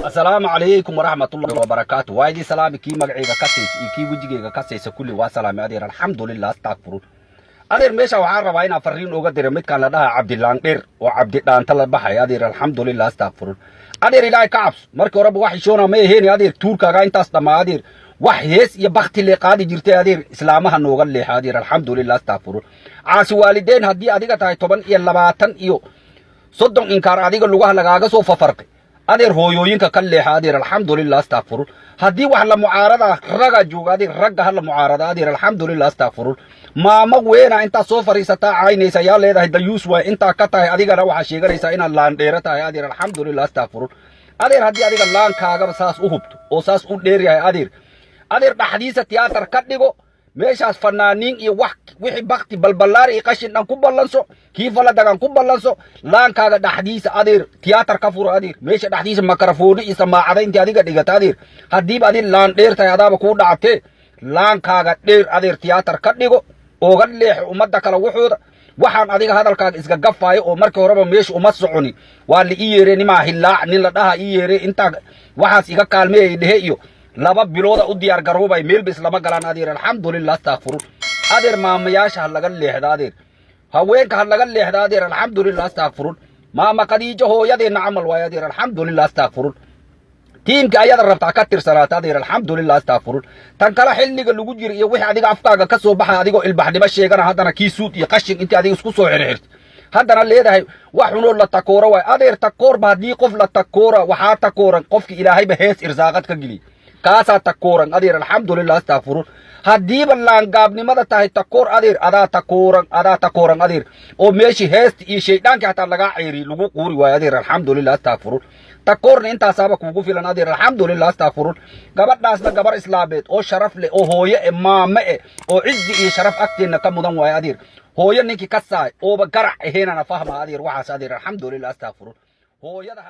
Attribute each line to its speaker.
Speaker 1: السلام عليكم ورحمة الله وبركاته. وايدي سلامي كي مقعيقا كاسيس كي وجيقا كاسيس كل واسلامي أدير الحمد لله استغفرون. أدير ميشا وحان رباينا فرين اوغا دير ميدكان لدها عبد اللانقير وعبد اللانتلا بحي أدير الحمد لله استغفرون. أدير إلهي كعبس مركو رب وحي شونا ميهيني أدير توركا غاين تاسدما أدير وحيس يبختي اللي قادي جرتي أدير إسلامها نوغا اللي أدير الحمد لله استغفرون. عاسي والدين هدي أديقا تاي طبان إيا اللباتن إيو صدق إنكار أديقا اللغة لغاقا سوفا فرقي أدير هويوينكا كله أدير الحمد لله استغفرون. هدي وحلا معارضة رقا جوغا أدير رقا هلا معارضة أدير الحمد لله استغفرون. ما مغوينا انتا سوفري ستا عينيسا يا ليدا هيدا يوسوا انتا كتا أديقا روحا شيغريسا إنا اللان ديرتا أدير الحمد لله استغفرون. أدير هدي أديقا اللان كاغا بساس أهبتو وساس أديري أدير بحديثة تياتر كدقو meeshaas fanaaniin iyo wixii bakti balbalaar iyo qashin aan ku ballanso kii faladagan ku ballanso laankaaga dhaxdiisa adeer tiyaatar ka furo adeer meesha dhaxdiisa mikrafoon iyo samaacada intii adiga dhigata adeer hadii adeer laan dheertay adaaba ku dhactay laankaaga dheer adeer tiyaatar ka dhigo ooga leex umada kala wuxuuda waxaan adiga hadalkaaga iska gafaayo oo markii horeba meesha uma soconi waa li yeereen ma hilaac nin la dhaha yeereen inta waxaas iga kaalmeeyay dhehe iyo laba bilooda u diyaar garoobay meel bis lama galaan adeer alxamdulillah astaghfirun adeer maamayaasha laga leexda adeer haweenka laga leexda adeer alxamdulillah astaghfirun maama qadiijo hooyadeena amal way adeer alxamdulillah astaghfirun tiimka ayada rabta ka tirsanaata adeer alxamdulillah astaghfirun tan kala xilliga lagu jiro iyo wixii adiga afkaaga ka soo baxa adigoo ilbaxnimo sheegana hadana kii suud iyo qashin intii adiga isku soo xirxirtay haddana leedahay wax xun oo la takooro way adeer takoor baadii qof la takoora waxa takooran qofki ilaahay ba hees irsaaqad ka gili كاسا تكورن أدير الحمد لله استغفرون هدي بلان قابنمدا تاهي تكور أدير أدا تكورن أدير او ماشي هست اي شيطان كي حتى لغا عيري لغو قوري واي أدير الحمد لله استغفرون تكورن انتا سابق وقو فيلان أدير الحمد لله استغفرون قبر ناسنا قبر إسلامات او شرف لي او هوية امامة او عزي اي شرف اكتين كمدن واي أدير هوية نيكي كساي او بقرع هنا نفهم أدير وحاس أدير الحمد لله استغفرون هوية ده